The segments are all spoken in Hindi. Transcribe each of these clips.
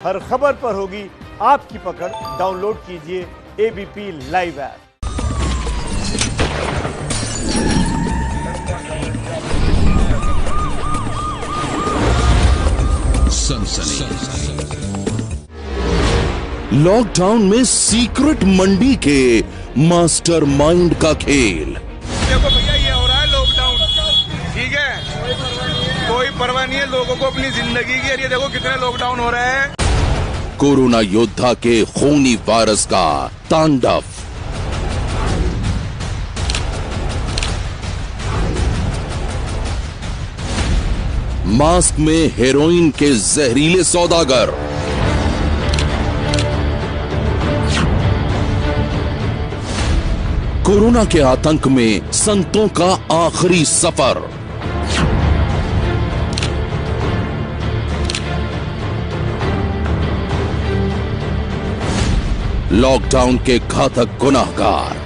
हर खबर पर होगी आपकी पकड़। डाउनलोड कीजिए एबीपी लाइव ऐप। लॉकडाउन में सीक्रेट मंडी के मास्टरमाइंड का खेल। देखो भैया, ये हो रहा है लॉकडाउन, ठीक है, कोई परवाह नहीं है लोगों को अपनी जिंदगी की। ये देखो कितने लॉकडाउन हो रहे हैं। कोरोना योद्धा के खूनी वायरस का तांडव। मास्क में हेरोइन के जहरीले सौदागर। कोरोना के आतंक में संतों का आखिरी सफर। लॉकडाउन के घातक गुनाहगार।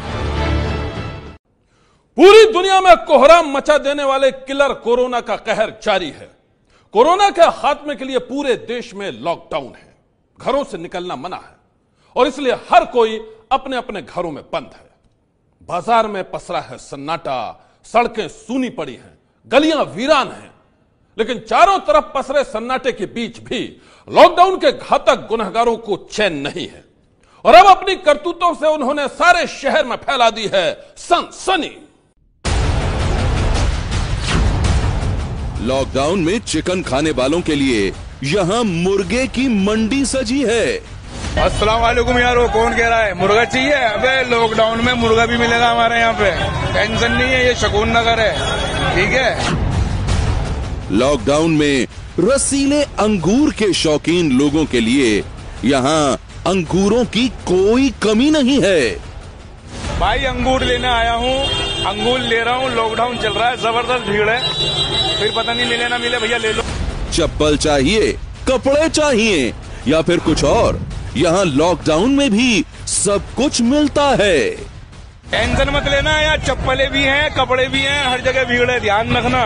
पूरी दुनिया में कोहराम मचा देने वाले किलर कोरोना का कहर जारी है। कोरोना के खात्मे के लिए पूरे देश में लॉकडाउन है, घरों से निकलना मना है और इसलिए हर कोई अपने अपने घरों में बंद है। बाजार में पसरा है सन्नाटा, सड़कें सूनी पड़ी हैं, गलियां वीरान हैं, लेकिन चारों तरफ पसरे सन्नाटे के बीच भी लॉकडाउन के घातक गुनहगारों को चैन नहीं है और अब अपनी करतूतों से उन्होंने सारे शहर में फैला दी है सनसनी। लॉकडाउन में चिकन खाने वालों के लिए यहाँ मुर्गे की मंडी सजी है। अस्सलाम वालेकुम यारो, कौन कह रहा है मुर्गा चाहिए? अबे लॉकडाउन में मुर्गा भी मिलेगा हमारे यहाँ पे, टेंशन नहीं है, ये शकून नगर है, ठीक है। लॉकडाउन में रसीले अंगूर के शौकीन लोगों के लिए यहाँ अंगूरों की कोई कमी नहीं है। भाई अंगूर लेने आया हूँ, अंगूर ले रहा हूँ, लॉकडाउन चल रहा है, जबरदस्त भीड़ है, फिर पता नहीं मिले ना मिले, भैया ले लो। चप्पल चाहिए, कपड़े चाहिए या फिर कुछ और, यहाँ लॉकडाउन में भी सब कुछ मिलता है। टेंशन मत लेना यार, चप्पलें भी हैं, कपड़े भी हैं, हर जगह भीड़ है, ध्यान रखना,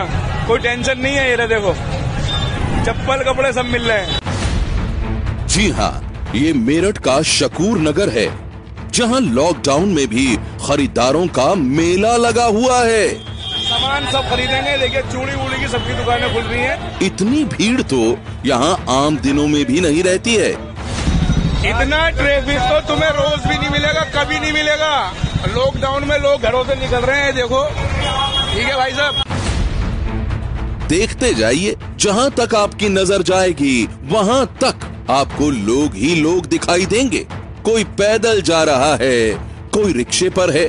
कोई टेंशन नहीं है। ये देखो चप्पल कपड़े सब मिल रहे हैं। जी हाँ, ये मेरठ का शकूर नगर है, जहाँ लॉकडाउन में भी खरीदारों का मेला लगा हुआ है। सामान सब खरीदेंगे, देखिए चूड़ी वूड़ी की सबकी दुकानें खुल रही हैं। इतनी भीड़ तो यहाँ आम दिनों में भी नहीं रहती है। इतना ट्रैफिक तो तुम्हें रोज भी नहीं मिलेगा, कभी नहीं मिलेगा। लॉकडाउन में लोग घरों से निकल रहे हैं, देखो, ठीक है भाई साहब। देखते जाइए, जहाँ तक आपकी नजर जाएगी वहाँ तक आपको लोग ही लोग दिखाई देंगे। कोई पैदल जा रहा है, कोई रिक्शे पर है,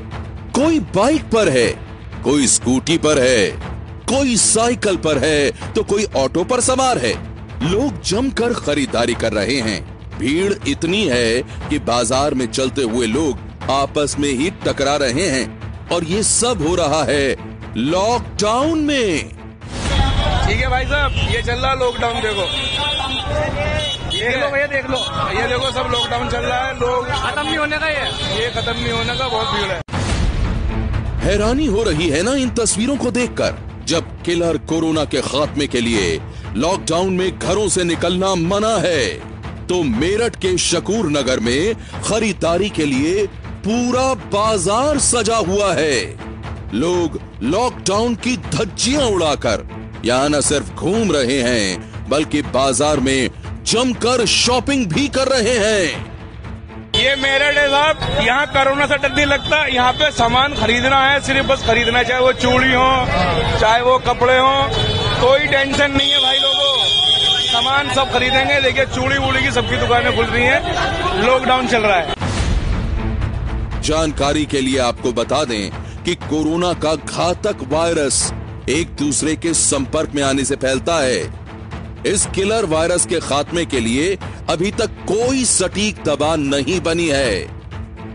कोई बाइक पर है, कोई स्कूटी पर है, कोई साइकिल पर है तो कोई ऑटो पर सवार है। लोग जमकर खरीदारी कर रहे हैं। भीड़ इतनी है कि बाजार में चलते हुए लोग आपस में ही टकरा रहे हैं और ये सब हो रहा है लॉकडाउन में। ठीक है भाई साहब, ये चल रहा है लॉकडाउन, देखो देख लो भैया, देख लो, ये देखो सब लॉकडाउन चल रहा है, लोग खत्म नहीं होने का, ये खत्म नहीं होने का, बहुत भीड़ है। हैरानी हो रही है ना इन तस्वीरों को देखकर, जब किलर कोरोना के खात्मे के लिए लॉकडाउन में घरों से निकलना मना है, तो मेरठ के शकूर नगर में खरीदारी के लिए पूरा बाजार सजा हुआ है। लोग लॉकडाउन की धज्जियां उड़ाकर यहाँ न सिर्फ घूम रहे हैं बल्कि बाजार में जमकर शॉपिंग भी कर रहे हैं। ये मेरठ है साहब, यहाँ कोरोना से डर नहीं लगता। यहाँ पे सामान खरीदना है, सिर्फ बस खरीदना है, चाहे वो चूड़ी हो, चाहे वो कपड़े हो, कोई टेंशन नहीं है भाई लोगों, सामान सब खरीदेंगे। देखिए चूड़ी वूड़ी की सबकी दुकानें खुल रही हैं, लॉकडाउन चल रहा है। जानकारी के लिए आपको बता दें कि कोरोना का घातक वायरस एक दूसरे के संपर्क में आने से फैलता है। इस किलर वायरस के खात्मे के लिए अभी तक कोई सटीक दवा नहीं बनी है।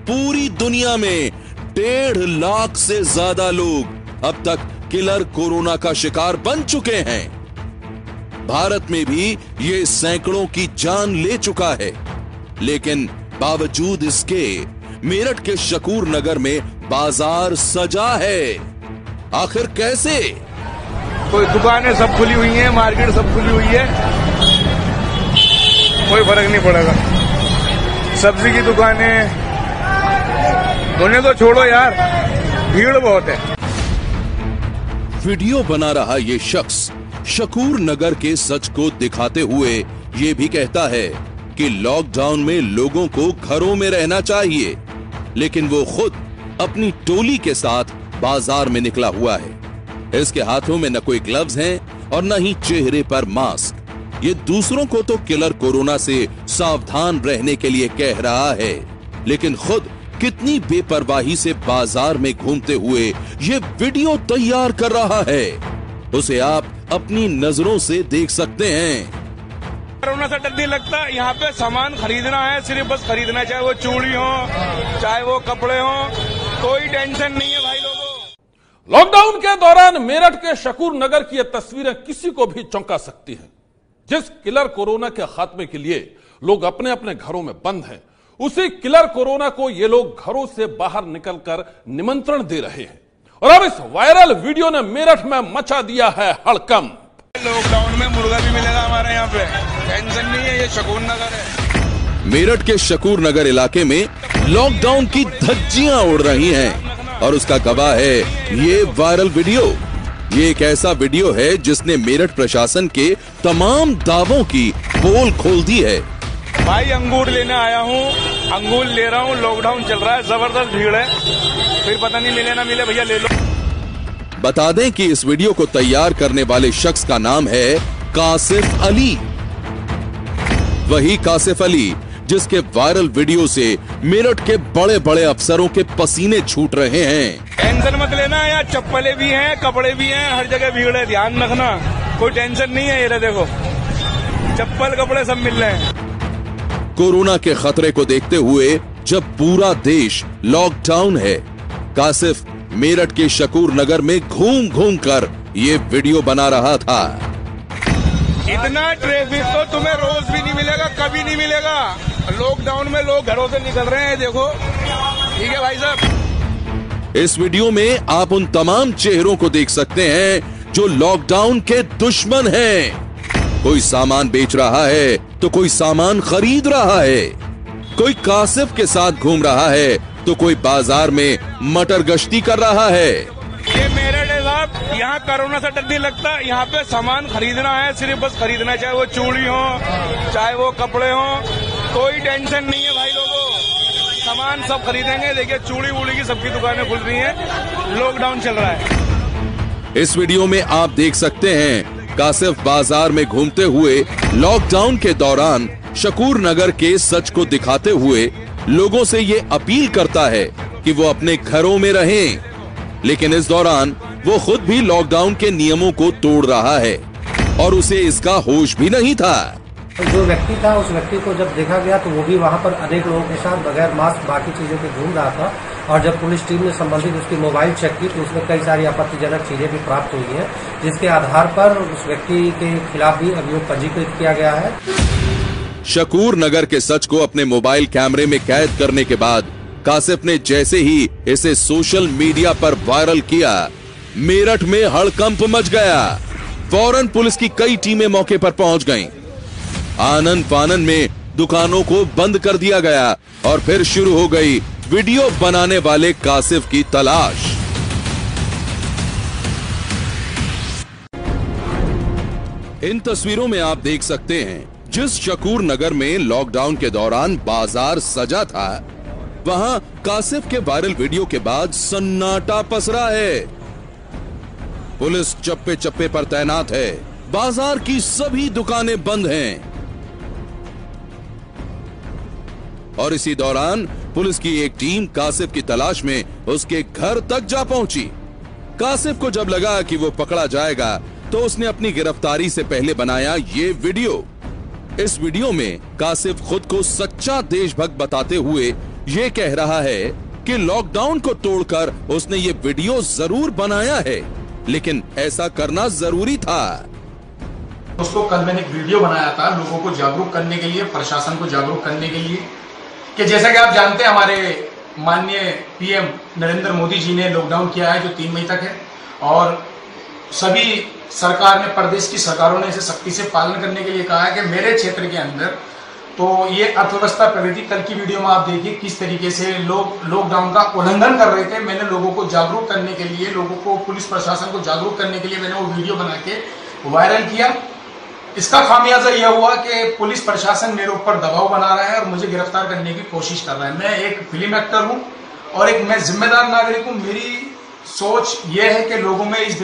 पूरी दुनिया में 1.5 लाख से ज्यादा लोग अब तक किलर कोरोना का शिकार बन चुके हैं। भारत में भी ये सैकड़ों की जान ले चुका है, लेकिन बावजूद इसके मेरठ के शकूर नगर में बाजार सजा है। आखिर कैसे? कोई दुकानें सब खुली हुई हैं, मार्केट सब खुली हुई है, कोई फर्क नहीं पड़ेगा। सब्जी की दुकानें उन्हें तो छोड़ो यार, भीड़ बहुत है। वीडियो बना रहा ये शख्स शकूर नगर के सच को दिखाते हुए ये भी कहता है कि लॉकडाउन में लोगों को घरों में रहना चाहिए, लेकिन वो खुद अपनी टोली के साथ बाजार में निकला हुआ है। इसके हाथों में न कोई ग्लव्स हैं और न ही चेहरे पर मास्क। ये दूसरों को तो किलर कोरोना से सावधान रहने के लिए कह रहा है, लेकिन खुद कितनी बेपरवाही से बाजार में घूमते हुए ये वीडियो तैयार कर रहा है, उसे आप अपनी नजरों से देख सकते हैं। कोरोना से डर नहीं लगता, यहाँ पे सामान खरीदना है, सिर्फ बस खरीदना है, चाहे वो चूड़ी हो चाहे वो कपड़े हो, कोई टेंशन नहीं है भाई लोगों। लॉकडाउन के दौरान मेरठ के शकूर नगर की ये तस्वीरें किसी को भी चौंका सकती हैं। जिस किलर कोरोना के खात्मे के लिए लोग अपने अपने घरों में बंद हैं, उसी किलर कोरोना को ये लोग घरों से बाहर निकलकर निमंत्रण दे रहे हैं। और अब इस वायरल वीडियो ने मेरठ में मचा दिया है हड़कंप। लॉकडाउन में मुर्गा भी मिलेगा हमारे यहाँ पे, टेंशन नहीं है, ये शकूर नगर है। मेरठ के शकूर नगर इलाके में लॉकडाउन की धज्जियां उड़ रही हैं और उसका गवाह है ये वायरल वीडियो। ये एक ऐसा वीडियो है जिसने मेरठ प्रशासन के तमाम दावों की पोल खोल दी है। भाई अंगूर लेने आया हूँ, अंगूर ले रहा हूँ, लॉकडाउन चल रहा है, जबरदस्त भीड़ है, फिर पता नहीं मिले ना मिले, भैया ले लो। बता दें कि इस वीडियो को तैयार करने वाले शख्स का नाम है कासिफ अली। वही कासिफ अली जिसके वायरल वीडियो से मेरठ के बड़े बड़े अफसरों के पसीने छूट रहे हैं। टेंशन मत लेना यार, चप्पलें भी हैं, कपड़े भी हैं, हर जगह भीड़ है, ध्यान रखना, कोई टेंशन नहीं है। ये देखो चप्पल कपड़े सब मिल रहे हैं। कोरोना के खतरे को देखते हुए जब पूरा देश लॉकडाउन है, कासिफ मेरठ के शकूर नगर में घूम घूम कर ये वीडियो बना रहा था। इतना ट्रैफिक तो तुम्हें रोज भी नहीं मिलेगा, कभी नहीं मिलेगा। लॉकडाउन में लोग घरों से निकल रहे हैं, देखो। ठीक है भाई साहब। इस वीडियो में आप उन तमाम चेहरों को देख सकते हैं जो लॉकडाउन के दुश्मन हैं। कोई सामान बेच रहा है तो कोई सामान खरीद रहा है, कोई कासिफ के साथ घूम रहा है तो कोई बाजार में मटर गश्ती कर रहा है। ये मेरठ है साहब, यहाँ कोरोना से डर नहीं लगता, यहाँ पे सामान खरीदना है, सिर्फ बस खरीदना है, चाहे वो चूड़ी हो चाहे वो कपड़े हो, कोई टेंशन नहीं है भाई लोगों, सामान सब खरीदेंगे। देखिए चूड़ी वूड़ी की सबकी दुकानें खुल रही हैं, लॉकडाउन चल रहा है। इस वीडियो में आप देख सकते हैं कासिफ बाजार में घूमते हुए लॉकडाउन के दौरान शकूर नगर के सच को दिखाते हुए लोगों से ये अपील करता है कि वो अपने घरों में रहें, लेकिन इस दौरान वो खुद भी लॉकडाउन के नियमों को तोड़ रहा है और उसे इसका होश भी नहीं था। जो व्यक्ति था उस व्यक्ति को जब देखा गया तो वो भी वहां पर अनेक लोगों के साथ बगैर मास्क बाकी चीजों के घूम रहा था, और जब पुलिस टीम ने संबंधित उसकी मोबाइल चेक की तो उसमें कई सारी आपत्तिजनक चीजें भी प्राप्त हुई हैं, जिसके आधार पर उस व्यक्ति के खिलाफ भी अभियोग पंजीकृत किया गया है। शकूर नगर के सच को अपने मोबाइल कैमरे में कैद करने के बाद कासिफ ने जैसे ही इसे सोशल मीडिया पर वायरल किया, मेरठ में हड़कंप मच गया। फौरन पुलिस की कई टीमें मौके पर पहुंच गईं। आनन फानन में दुकानों को बंद कर दिया गया और फिर शुरू हो गई वीडियो बनाने वाले कासिफ की तलाश। इन तस्वीरों में आप देख सकते हैं जिस शकूर नगर में लॉकडाउन के दौरान बाजार सजा था, वहां कासिफ के वायरल वीडियो के बाद सन्नाटा पसरा है। पुलिस चप्पे चप्पे पर तैनात है, बाजार की सभी दुकानें बंद हैं और इसी दौरान पुलिस की एक टीम कासिफ की तलाश में उसके घर तक जा पहुंची। कासिफ को जब लगा कि वो पकड़ा जाएगा तो उसने अपनी गिरफ्तारी से पहले बनाया ये वीडियो। इस वीडियो में कासिफ खुद को सच्चा देशभक्त बताते हुए ये कह रहा है कि लॉकडाउन को तोड़कर उसने ये वीडियो जरूर बनाया है, लेकिन ऐसा करना जरूरी था। दोस्तों, कल मैंने एक वीडियो बनाया था लोगों को जागरूक करने के लिए, प्रशासन को जागरूक करने के लिए, कि जैसा कि आप जानते हैं हमारे माननीय पीएम नरेंद्र मोदी जी ने लॉकडाउन किया है जो 3 मई तक है, और सभी सरकार ने, प्रदेश की सरकारों ने इसे सख्ती से पालन करने के लिए कहा है कि मेरे क्षेत्र के अंदर तो ये अर्थव्यवस्था प्रगति कल की वीडियो में आप देखिए किस तरीके से लोग लॉकडाउन का उल्लंघन कर रहे थे। मैंने लोगों को जागरूक करने के लिए, लोगों को, पुलिस प्रशासन को जागरूक करने के लिए मैंने वो वीडियो बना के वायरल किया। इसका खामियाजा यह हुआ कि पुलिस प्रशासन मेरे ऊपर दबाव बना रहा है और मुझे गिरफ्तार करने की कोशिश कर रहा है। मैं एक फिल्म एक्टर हूं और मैं जिम्मेदार नागरिक हूं। मेरी सोच यह है कि लोगों में इस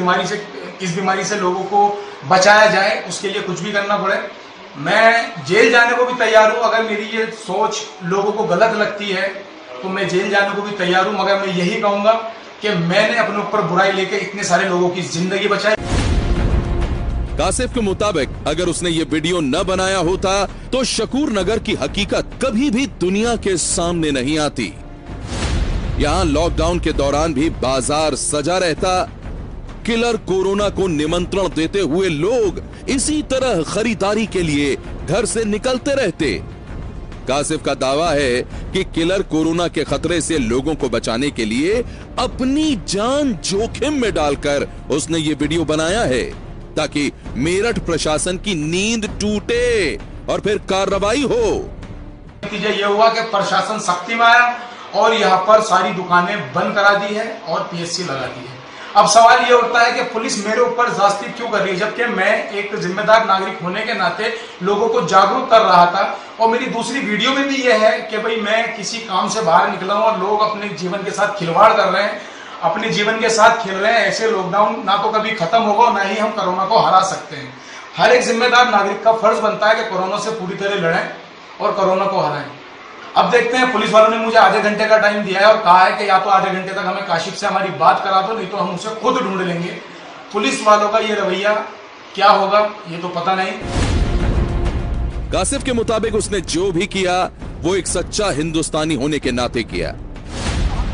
बीमारी से लोगों को बचाया जाए, उसके लिए कुछ भी करना पड़े। मैं जेल जाने को भी तैयार हूं अगर मेरी ये सोच लोगों को गलत लगती है, तो मैं जेल जाने को भी तैयार हूं। मगर मैं यही कहूंगा कि मैंने अपने ऊपर बुराई लेके इतने सारे लोगों की जिंदगी बचाई। कासिफ के मुताबिक अगर उसने ये वीडियो न बनाया होता तो शकूर नगर की हकीकत कभी भी दुनिया के सामने नहीं आती। यहां लॉकडाउन के दौरान भी बाजार सजा रहता। किलर कोरोना को निमंत्रण देते हुए लोग इसी तरह खरीदारी के लिए घर से निकलते रहते। कासिफ का दावा है कि किलर कोरोना के खतरे से लोगों को बचाने के लिए अपनी जान जोखिम में डालकर उसने ये वीडियो बनाया है ताकि मेरठ प्रशासन की नींद टूटे और फिर कार्रवाई हो। नतीजा यह हुआ कि प्रशासन सख्ती में आया और यहाँ पर सारी दुकानें बंद करा दी है और पीएससी लगा दी है। अब सवाल ये उठता है कि पुलिस मेरे ऊपर ज्यादती क्यों कर रही है, जबकि मैं एक जिम्मेदार नागरिक होने के नाते लोगों को जागरूक कर रहा था। और मेरी दूसरी वीडियो में भी यह है कि भाई मैं किसी काम से बाहर निकला हूं और लोग अपने जीवन के साथ खिलवाड़ कर रहे हैं, अपने जीवन के साथ खेल रहे हैं। ऐसे लॉकडाउन ना तो कभी खत्म होगा और ना ही हम कोरोना को हरा सकते हैं। हर एक जिम्मेदार नागरिक का फर्ज बनता है कि कोरोना से पूरी तरह लड़ें और कोरोना को हराएं। अब देखते हैं, पुलिस वालों ने मुझे आधे घंटे का टाइम दिया है और कहा है कि या तो आधे घंटे तक हमें काशिफ से हमारी बात करा दो, नहीं तो हम उसे खुद ढूंढ लेंगे। पुलिस वालों का ये रवैया क्या होगा ये तो पता नहीं। कासिफ के मुताबिक उसने जो भी किया वो एक सच्चा हिंदुस्तानी होने के नाते किया,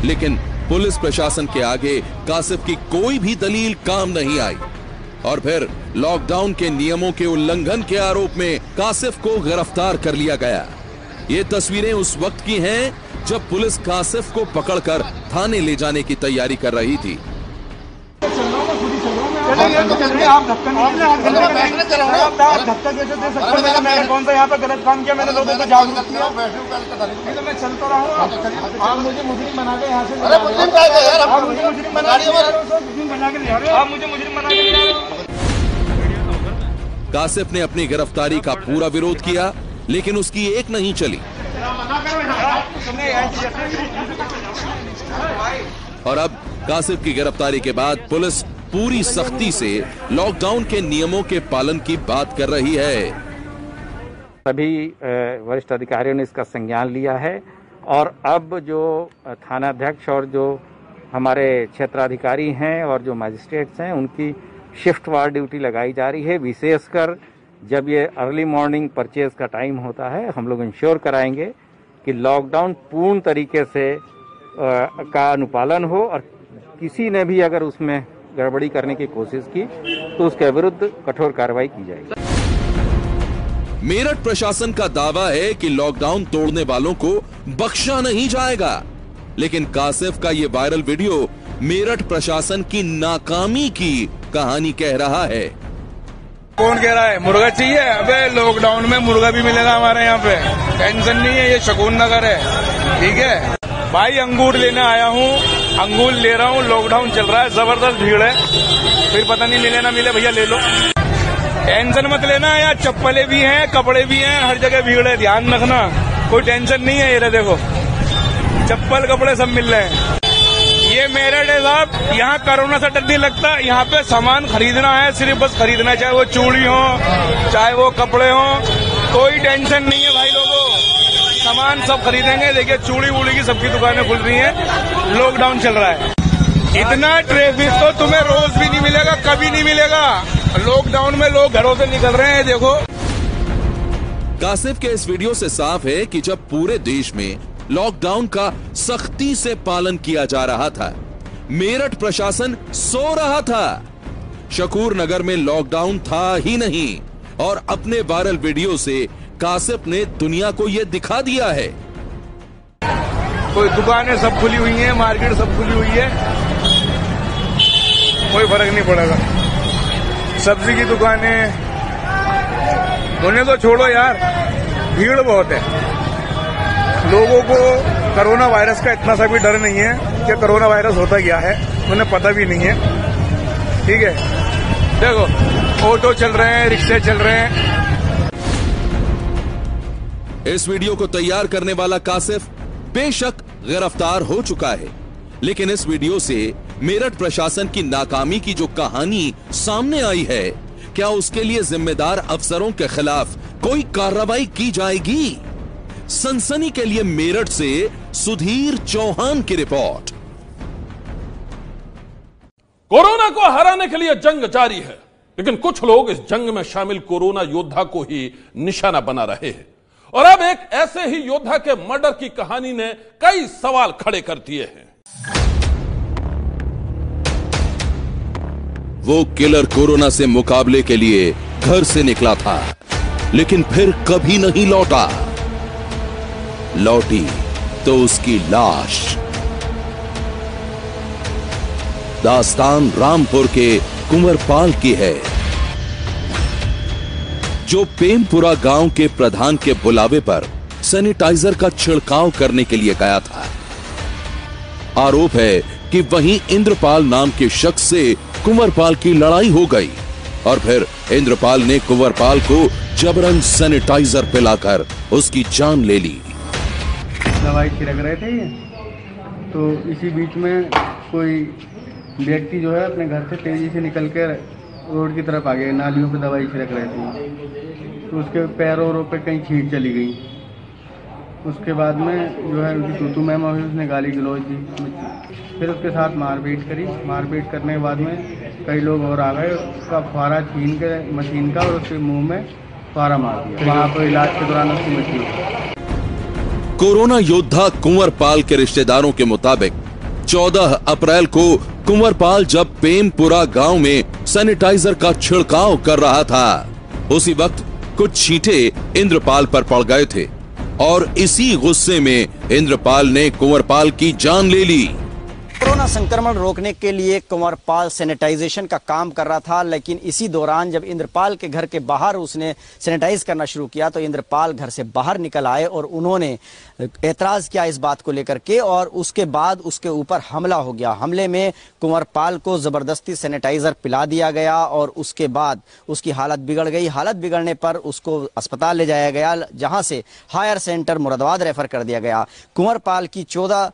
लेकिन पुलिस प्रशासन के आगे कासिफ की कोई भी दलील काम नहीं आई और फिर लॉकडाउन के नियमों के उल्लंघन के आरोप में कासिफ को गिरफ्तार कर लिया गया। ये तस्वीरें उस वक्त की हैं जब पुलिस कासिफ को पकड़कर थाने ले जाने की तैयारी कर रही थी। आप धक्का कैसे दे सकते हैं? मैंने कौन सा यहाँ पे गलत काम किया? मैंने लोगों को जागरूक किया। तो मैं चल तो रहा हूँ, आप मुझे मुजरिम बना के यहाँ से आप मुझे मुजरिम बना के ले आ रहे हो। आप मुझे मुजरिम बना के ले आ रहे हो। कासिफ ने अपनी गिरफ्तारी का पूरा विरोध किया, लेकिन उसकी एक नहीं चली और अब कासिफ की गिरफ्तारी के बाद पुलिस पूरी सख्ती से लॉकडाउन के नियमों के पालन की बात कर रही है। सभी वरिष्ठ अधिकारियों ने इसका संज्ञान लिया है और अब जो थानाध्यक्ष और जो हमारे क्षेत्राधिकारी हैं और जो मजिस्ट्रेट्स हैं उनकी शिफ्टवार ड्यूटी लगाई जा रही है। विशेषकर जब ये अर्ली मॉर्निंग परचेज का टाइम होता है, हम लोग इंश्योर कराएंगे कि लॉकडाउन पूर्ण तरीके से का अनुपालन हो और किसी ने भी अगर उसमें गड़बड़ी करने की कोशिश की तो उसके विरुद्ध कठोर कार्रवाई की जाएगी। मेरठ प्रशासन का दावा है कि लॉकडाउन तोड़ने वालों को बख्शा नहीं जाएगा, लेकिन कासिफ का ये वायरल वीडियो मेरठ प्रशासन की नाकामी की कहानी कह रहा है। कौन कह रहा है मुर्गा चाहिए? अबे लॉकडाउन में मुर्गा भी मिलेगा हमारे यहाँ पे, टेंशन नहीं है। ये शकूर नगर है, ठीक है भाई। अंगूर लेने आया हूँ, अंगूर ले रहा हूँ। लॉकडाउन चल रहा है, जबरदस्त भीड़ है, फिर पता नहीं मिले ना मिले। भैया ले लो, टेंशन मत लेना। यार चप्पलें भी हैं, कपड़े भी हैं, हर जगह भीड़ है, ध्यान रखना, कोई टेंशन नहीं है। ये देखो चप्पल कपड़े सब मिल रहे हैं। ये मेरठ है साहब, यहाँ कोरोना से डर नहीं लगता। यहाँ पे सामान खरीदना है, सिर्फ बस खरीदना है, चाहे वो चूड़ी हो चाहे वो कपड़े हो, कोई टेंशन नहीं है भाई लोगों। सामान सब खरीदेंगे। देखिए चूड़ी वूड़ी की सबकी दुकानें खुल रही हैं, लॉकडाउन चल रहा है। इतना ट्रैफिक तो तुम्हें रोज भी नहीं मिलेगा, कभी नहीं मिलेगा। लॉकडाउन में लोग घरों से निकल रहे हैं, देखो। कासिफ के इस वीडियो से साफ है कि जब पूरे देश में लॉकडाउन का सख्ती से पालन किया जा रहा था, मेरठ प्रशासन सो रहा था। शकूर नगर में लॉकडाउन था ही नहीं और अपने वायरल वीडियो से कासिफ ने दुनिया को यह दिखा दिया है। कोई दुकानें सब खुली हुई हैं, मार्केट सब खुली हुई है, कोई फर्क नहीं पड़ेगा। सब्जी की दुकानें उन्हें तो छोड़ो यार, भीड़ बहुत है। लोगों को कोरोना वायरस का इतना सा भी डर नहीं है कि कोरोना वायरस होता क्या है, उन्हें पता भी नहीं है। ठीक है, देखो ऑटो चल रहे हैं, रिक्शे चल रहे हैं। इस वीडियो को तैयार करने वाला कासिफ बेशक गिरफ्तार हो चुका है, लेकिन इस वीडियो से मेरठ प्रशासन की नाकामी की जो कहानी सामने आई है, क्या उसके लिए जिम्मेदार अफसरों के खिलाफ कोई कार्रवाई की जाएगी? सनसनी के लिए मेरठ से सुधीर चौहान की रिपोर्ट। कोरोना को हराने के लिए जंग जारी है, लेकिन कुछ लोग इस जंग में शामिल कोरोना योद्धा को ही निशाना बना रहे हैं। और अब एक ऐसे ही योद्धा के मर्डर की कहानी ने कई सवाल खड़े कर दिए हैं। वो किलर कोरोना से मुकाबले के लिए घर से निकला था, लेकिन फिर कभी नहीं लौटा। लौटी तो उसकी लाश। दास्तान रामपुर के कुंवरपाल की है, जो पेमपुरा गांव के प्रधान के बुलावे पर सैनिटाइजर का छिड़काव करने के लिए गया था। आरोप है कि वहीं इंद्रपाल नाम के शख्स से कुंवरपाल की लड़ाई हो गई और फिर इंद्रपाल ने कुंवरपाल को जबरन सैनिटाइजर पिलाकर उसकी जान ले ली। दवाई छिड़क रहे थे ये, तो इसी बीच में कोई व्यक्ति जो है अपने घर से तेजी से निकल कर रोड की तरफ आ गए। नालियों पे दवाई छिड़क रहे थे, तो उसके पैरों पे कहीं छींट चली गई। उसके बाद में जो है उनकी तूतू मैम हुई, उसने गाली गलौज दी, फिर उसके साथ मारपीट करी। मारपीट करने के बाद में कई लोग और आ गए, उसका फुहारा छीन के मशीन का और उसके मुंह में फुहारा मार दिया। वहाँ पर इलाज के दौरान उसकी मृत्यु हुई। कोरोना योद्धा कुंवरपाल के रिश्तेदारों के मुताबिक 14 अप्रैल को कुंवरपाल जब पेमपुरा गांव में सैनिटाइजर का छिड़काव कर रहा था, उसी वक्त कुछ छींटे इंद्रपाल पर पड़ गए थे और इसी गुस्से में इंद्रपाल ने कुंवरपाल की जान ले ली। कोरोना संक्रमण रोकने के लिए कुंवरपाल सैनिटाइजेशन का काम कर रहा था, लेकिन इसी दौरान जब इंद्रपाल के घर के बाहर उसने सैनिटाइज करना शुरू किया तो इंद्रपाल घर से बाहर निकल आए और उन्होंने एतराज किया इस बात को लेकर के, और उसके बाद उसके ऊपर हमला हो गया। हमले में कुंवरपाल को जबरदस्ती सैनिटाइजर पिला दिया गया और उसके बाद उसकी हालत बिगड़ गई। हालत बिगड़ने पर उसको अस्पताल ले जाया गया, जहां से हायर सेंटर मुरादाबाद रेफर कर दिया गया। कुंवरपाल की 14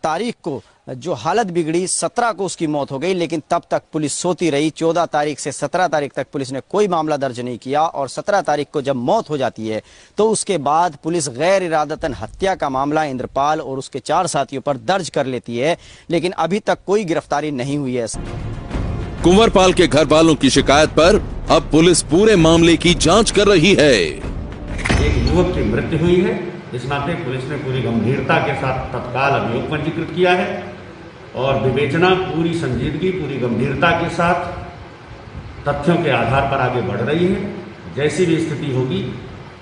तारीख को जो हालत बिगड़ी, 17 को उसकी मौत हो गई, लेकिन तब तक पुलिस सोती रही। 14 तारीख से 17 तारीख तक पुलिस ने कोई मामला दर्ज नहीं किया और 17 तारीख को जब मौत हो जाती है तो उसके बाद पुलिस गैर इरादतन हत्या का मामला इंद्रपाल और उसके 4 साथियों पर दर्ज कर लेती है, लेकिन अभी तक कोई गिरफ्तारी नहीं हुई है। कुंवरपाल के घर वालों की शिकायत पर अब पुलिस पूरे मामले की जांच कर रही है। एक युवक की मृत्यु हुई है, इस नाते पुलिस ने पूरी गंभीरता के साथ तत्काल अभियोग पंजीकृत किया है और विवेचना पूरी संजीदगी, पूरी गंभीरता के साथ तथ्यों के आधार पर आगे बढ़ रही है। जैसी भी स्थिति होगी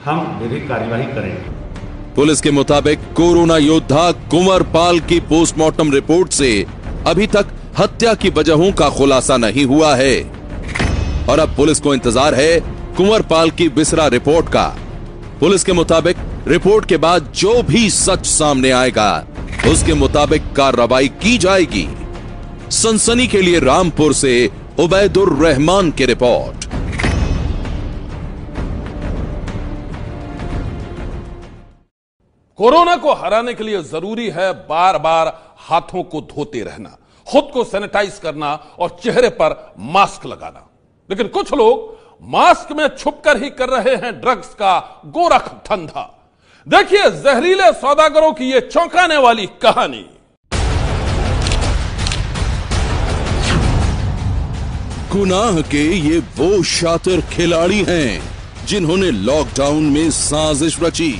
हम विधिक कार्यवाही करेंगे। पुलिस के मुताबिक कोरोना योद्धा कुंवरपाल की पोस्टमार्टम रिपोर्ट से अभी तक हत्या की वजहों का खुलासा नहीं हुआ है और अब पुलिस को इंतजार है कुंवरपाल की विसरा रिपोर्ट का। पुलिस के मुताबिक रिपोर्ट के बाद जो भी सच सामने आएगा उसके मुताबिक कार्रवाई की जाएगी। सनसनी के लिए रामपुर से उबैदुर रहमान की रिपोर्ट। कोरोना को हराने के लिए जरूरी है बार बार हाथों को धोते रहना, खुद को सैनिटाइज करना और चेहरे पर मास्क लगाना। लेकिन कुछ लोग मास्क में छुपकर ही कर रहे हैं ड्रग्स का गोरख धंधा। देखिए जहरीले सौदागरों की यह चौंकाने वाली कहानी। गुनाह के ये वो शातिर खिलाड़ी हैं जिन्होंने लॉकडाउन में साजिश रची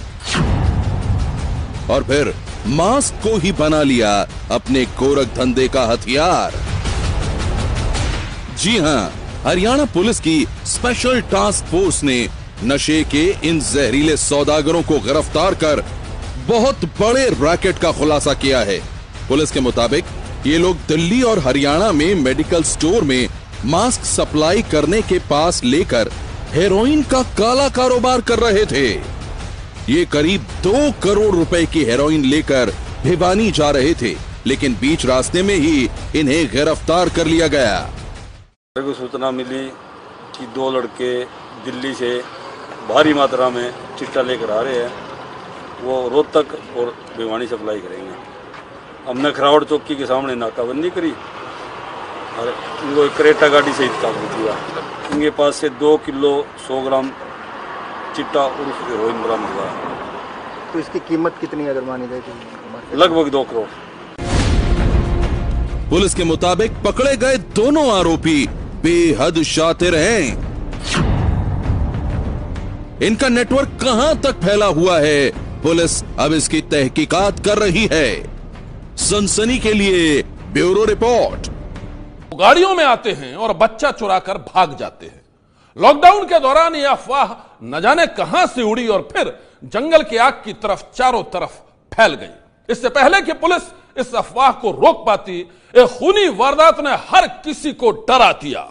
और फिर मास्क को ही बना लिया अपने गोरख धंधे का हथियार। जी हां, हरियाणा पुलिस की स्पेशल टास्क फोर्स ने नशे के इन जहरीले सौदागरों को गिरफ्तार कर बहुत बड़े रैकेट का खुलासा किया है। पुलिस के मुताबिक ये लोग दिल्ली और हरियाणा में मेडिकल स्टोर में मास्क सप्लाई करने के पास लेकर हेरोइन का काला कारोबार कर रहे थे। ये करीब 2 करोड़ रुपए की हेरोइन लेकर भिवानी जा रहे थे, लेकिन बीच रास्ते में ही इन्हें गिरफ्तार कर लिया गया। मेरे को सूचना मिली कि 2 लड़के दिल्ली से भारी मात्रा में चिट्टा लेकर आ रहे हैं, वो रोहतक और भिवानी सप्लाई करेंगे। हमने खरावड़ चौकी के सामने नाकाबंदी करी और इनको एक क्रेटा गाड़ी से काबू किया। इनके पास से 2 किलो 100 ग्राम चिट्टा उर्फ हेरोइन बरामद हुआ। तो इसकी कीमत कितनी अगर मानी जाए तो? लगभग 2 करोड़। पुलिस के मुताबिक पकड़े गए दोनों आरोपी बेहद शातिर हैं। इनका नेटवर्क कहां तक फैला हुआ है, पुलिस अब इसकी तहकीकात कर रही है। सनसनी के लिए ब्यूरो रिपोर्ट। गाड़ियों में आते हैं और बच्चा चुराकर भाग जाते हैं। लॉकडाउन के दौरान यह अफवाह न जाने कहां से उड़ी और फिर जंगल की आग की तरफ चारों तरफ फैल गई। इससे पहले कि पुलिस इस अफवाह को रोक पाती, एक खूनी वारदात ने हर किसी को डरा दिया।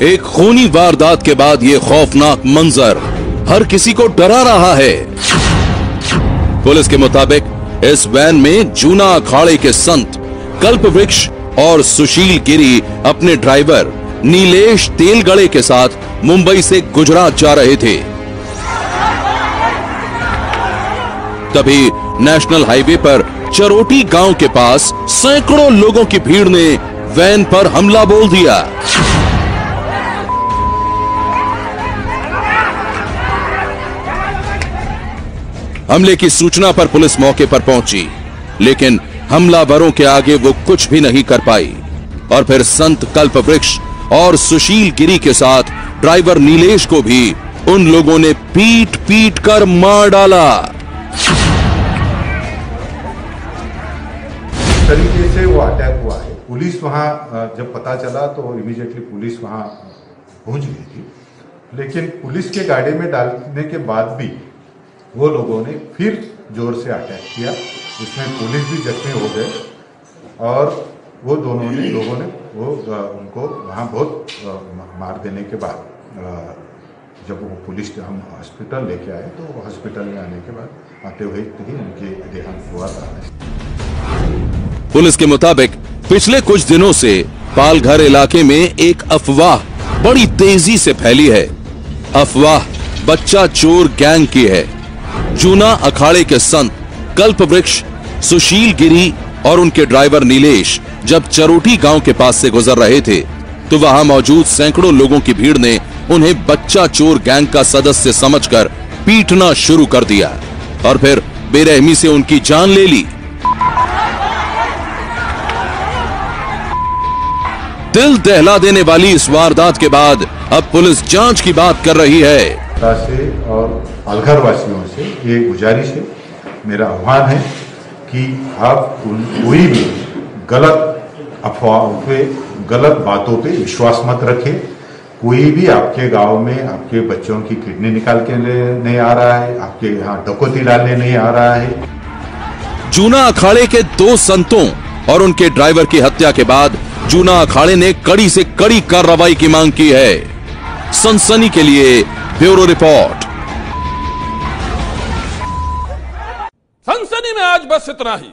एक खूनी वारदात के बाद यह खौफनाक मंजर हर किसी को डरा रहा है। पुलिस के मुताबिक इस वैन में जूना अखाड़े के संत कल्पवृक्ष और सुशील गिरी अपने ड्राइवर नीलेश तेलगड़े के साथ मुंबई से गुजरात जा रहे थे। तभी नेशनल हाईवे पर चरोटी गांव के पास सैकड़ों लोगों की भीड़ ने वैन पर हमला बोल दिया। हमले की सूचना पर पुलिस मौके पर पहुंची, लेकिन हमलावरों के आगे वो कुछ भी नहीं कर पाई और फिर संत कल्पवृक्ष और सुशील गिरी के साथ ड्राइवर नीलेश को भी उन लोगों ने पीट पीट कर मार डाला। इस तरीके से वो अटैक हुआ है। पुलिस वहां जब पता चला तो इमीडिएटली पुलिस वहां पहुंच गई थी, लेकिन पुलिस के गाड़ी में डालने के बाद भी वो लोगों ने फिर जोर से अटैक किया। उसमें पुलिस भी जख्मी हो गए और वो दोनों ने लोगों ने उनको वहाँ बहुत मार देने के बाद जब वो पुलिस हम हॉस्पिटल लेके आए तो हॉस्पिटल में आने के बाद आते हुए ही उनके देहांत हुआ था। पुलिस के मुताबिक पिछले कुछ दिनों से पालघर इलाके में एक अफवाह बड़ी तेजी से फैली है। अफवाह बच्चा चोर गैंग की है। जूना अखाड़े के संत कल्पवृक्ष, सुशील गिरी और उनके ड्राइवर नीलेश जब चरोटी गांव के पास से गुजर रहे थे तो वहां मौजूद सैकड़ों लोगों की भीड़ ने उन्हें बच्चा चोर गैंग का सदस्य समझकर पीटना शुरू कर दिया और फिर बेरहमी से उनकी जान ले ली। दिल दहला देने वाली इस वारदात के बाद अब पुलिस जांच की बात कर रही है। से और पालघर वासियों से ये गुजारिश है, मेरा आह्वान है कि आप कोई भी गलत अफवाहों पे, गलत बातों पे विश्वास मत रखें। कोई भी आपके गांव में आपके बच्चों की किडनी निकाल के नहीं आ रहा है, आपके यहाँ डकैती डालने नहीं आ रहा है। जूना अखाड़े के 2 संतों और उनके ड्राइवर की हत्या के बाद जूना अखाड़े ने कड़ी से कड़ी कार्रवाई की मांग की है। सनसनी के लिए ब्यूरो रिपोर्ट। सनसनी में आज बस इतना ही।